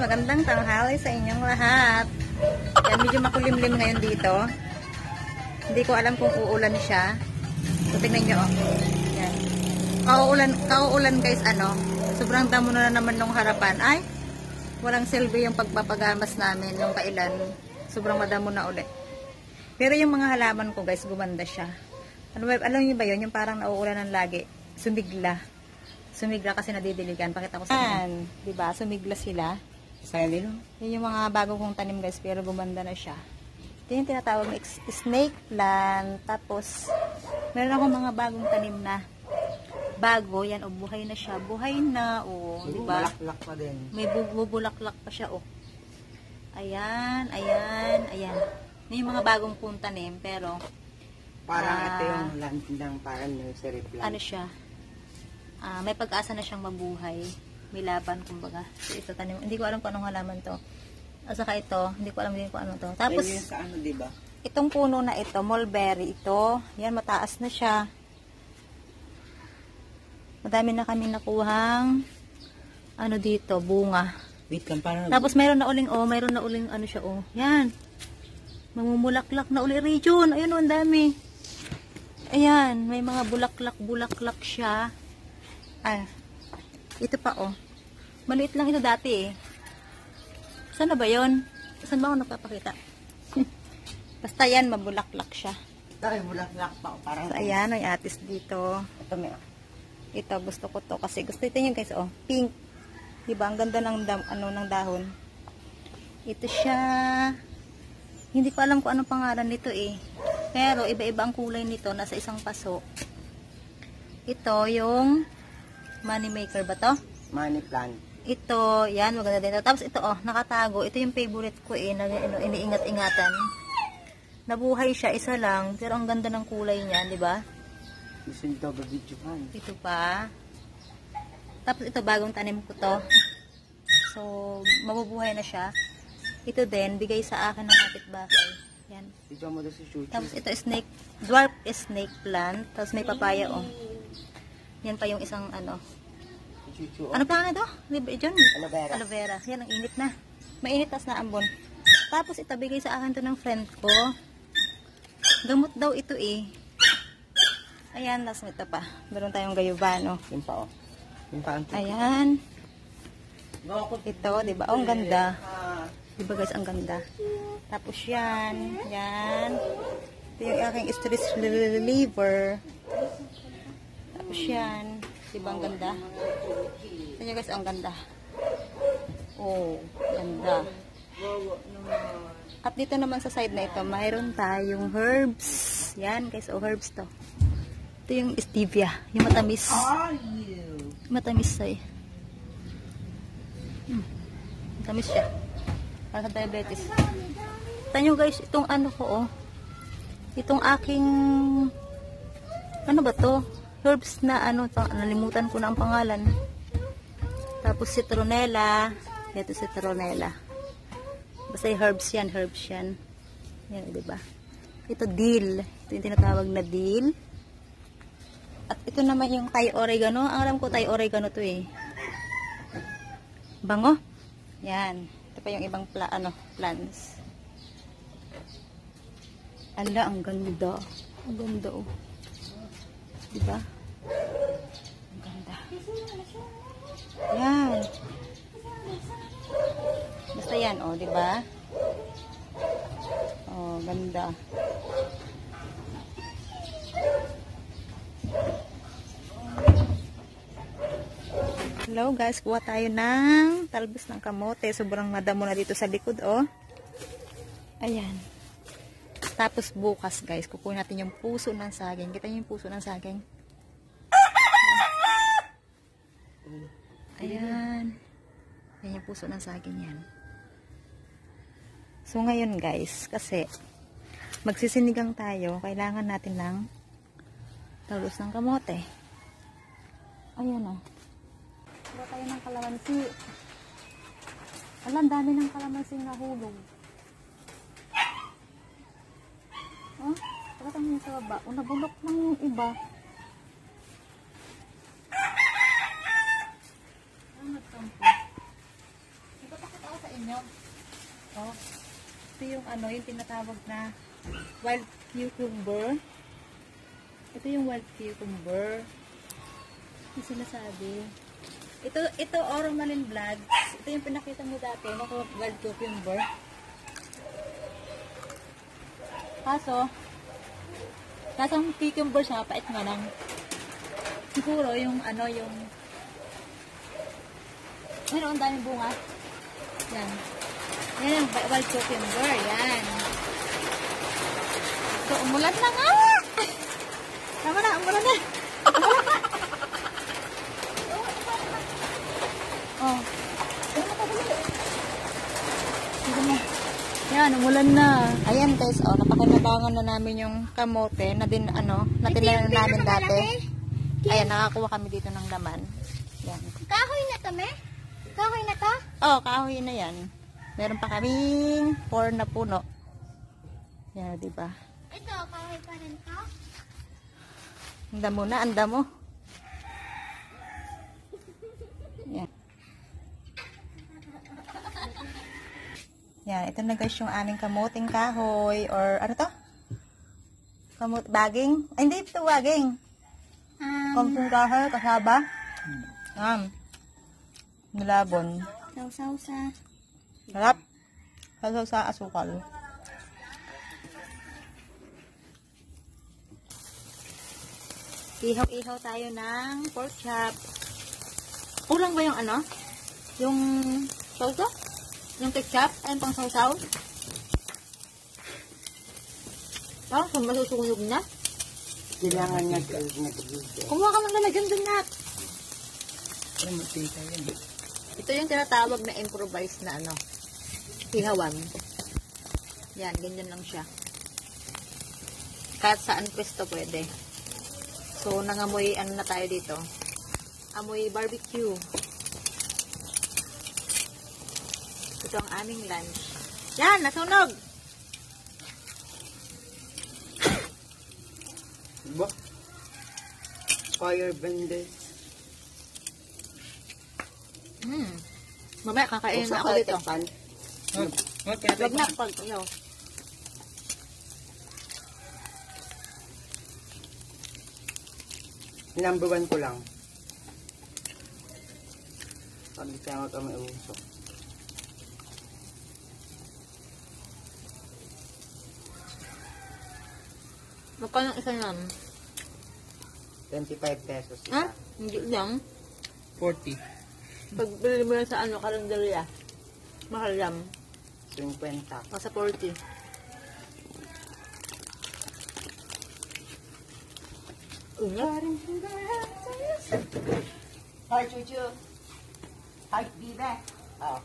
magandang tanghali sa inyong lahat. Yan, medyo makulimlim ngayon dito. Hindi ko alam kung uulan siya. So, tingnan nyo, oh. Yan. Kauulan guys, ano. Sobrang damo na naman nung harapan. Ay, walang silbi yung pagpapagamas namin nung kailan. Sobrang madamo na ulit. Pero yung mga halaman ko guys, gumanda siya. Alam niyo ba yun? Yung parang nauulanan lagi. Sumigla. Sumigla kasi nadidiligan. Pakita ko sa inyo. Diba? Sumigla sila. Yun yung mga bagong kong tanim guys. Pero gumanda na siya. Ito yung tinatawag na snake plant. Tapos, meron akong mga bagong tanim na bago. Yan, buhay na siya. Buhay na, diba? Bulaklak pa din. May bubulaklak pa siya, Ayan, ayan, ayan. Yan yung mga bagong kong tanim. Pero, parang ito yung land ng parang nursery plant. Ano siya? May pag-asa na siyang mabuhay. May laban, kumbaga. So, ito tanim. Hindi ko alam kung anong halaman to. At saka ito, hindi ko alam din kung ano to. Tapos, yun sa ano, diba? Itong puno na ito, mulberry ito. Yan, mataas na siya. Madami na kami nakuhang ano dito, bunga. Wait lang, parang... Tapos, mayroon na uling, mayroon na uling ano siya, Yan. Mamumulaklak na uli region. Ayun, ang dami. Ayan, may mga bulaklak siya. Ito pa, Maliit lang ito dati, Saan na ba yun? Saan ba ako nagpapakita? Basta yan, mabulaklak siya. Ay, bulaklak pa. Parang... So, ayan, may atis dito. Ito, may... Ito, gusto ko to. Kasi gusto ito yung guys, pink. Diba? Ang ganda ng, ng dahon. Ito siya. Hindi ko alam kung anong pangalan nito, Pero, iba-iba ang kulay nito. Nasa isang paso. Ito, yung money maker ba to? Money plant. Ito, yan, maganda din. Tapos ito, nakatago. Ito yung favorite ko, na iniingat-ingatan. Nabuhay siya, isa lang. Pero ang ganda ng kulay niya, di ba? Gusto nito ba-videohan? Ito pa. Tapos ito, bagong tanim ko to. So, mabubuhay na siya. Ito din, bigay sa akin ng kapitbahay. Yan. Ito mo doon si Chuchu. Tapos ito, dwarf snake plant. Tapos may papaya, Yan pa yung isang, Chuchu, Ano pa na to? John? Aloe vera. Aloe vera. Yan, ang init na. Mainit, tas na ambon. Tapos ito, bigay sa akin to ng friend ko. Gamot daw ito, Ayan, tas ito pa. Meron tayong gayubano. Yun pa, Yun pa ang Chuchu. Ayan. Ito, diba? Ang ganda. Diba guys, ang ganda. Tapos yan. Yan. Ito yung aking stress reliever. Tapos yan. Diba ang ganda? Ito nyo guys, ang ganda. Ganda. At dito naman sa side na ito, mayroon tayong herbs. Yan guys, herbs to. Ito yung stevia, yung matamis. Matamis siya, Matamis siya. Para sa diabetes. Tanyo guys, itong ano ko, itong aking, ano ba to? Herbs na nalimutan ko na ang pangalan. Tapos citronella. Ito citronella. Basta herbs yan. Yan, diba? Ito dill. Ito yung tinatawag na dill. At ito naman yung Thai oregano. Ang alam ko Thai oregano to, Bango. Yan. Ito pa yung ibang plants. Ala, ang ganda. Ang ganda, Diba? Ang ganda. Yan. Basta yan, diba? Ganda. Hello guys, kuha tayo ng talbos ng kamote. Sobrang madamo na dito sa likod, Ayan. Tapos bukas guys, kukunin natin yung puso ng saging. Kita niyo yung puso ng saging? Ayan. Ayan yung puso ng saging yan. So ngayon guys, kasi magsisinigang tayo, kailangan natin ng talbos ng kamote. Ayan Kuha tayo ng kalamansi. Ang dami ng kalamansi nahulog. Pagkatang sa baba. Nabulok lang yung iba. Nagtampo. Nagpapakita ako nyo. Oh. Ito yung ano, yung tinatawag na wild cucumber. Ito yung wild cucumber. Yung sinasabi. Ito Oromalin Vlog. Ito yung pinakita mo dati, no? Wild cucumber. Kaso ang cucumber siya, pait nga lang. Siguro yung ano, yung mayroon daming bunga. Yan. Yan yung wild cucumber. Yan. So, umulan na nga! Tama na, umulan na! Oh. Yan, umulan na. Ayan guys, oh, napakinabangan na namin yung kamote na din, ano, na tinanim namin dati. Ayan, nakakuha kami dito ng laman. Yan. Kahoy na kami? Kahoy na to? Oh, kahoy na yan. Meron pa kaming 4 na puno. Yan, di ba? Ito, kahoy pa rin to? Anda mo na, anda mo. Yan. Yan, ito na guys yung aming kamuting kahoy or ano to? Baging? Ay, hindi ito baging. Kamuting kahoy, kasaba. Nilabon. Sausaw sa... Sarap. Sasaw sa asukal. Ihaw-ihaw tayo ng pork chop. Kulang ba yung ano? Yung sausa? Yung ketchup? Ayun pang sausaw? Parang kung masusunog na. Kailangan nga nag-video. Kumuha ka ng lalagyan dun na. Ay, matika yan. Ito yung tinatawag na improvised na ano. Ihawan. Yan, ganyan lang siya. Kahit saan pwesto pwede. So, nangamoy ano na tayo dito. Amoy barbecue. Ito ang aming lunch. Yan, nasunog! Diba? Fire bender. Mamaya kakainin na ako dito. Wag na pag ano. Number 1 ko lang. Sabi siya ka may usok. Magkano isa yan? 25 pesos isa. Ha? Hindi lang. 40. Pag bili mo yan sa ano, kalendarya. Mahal yan. 50. O sa 40. Hi, Chuchu. Hi, Bibe. Oh.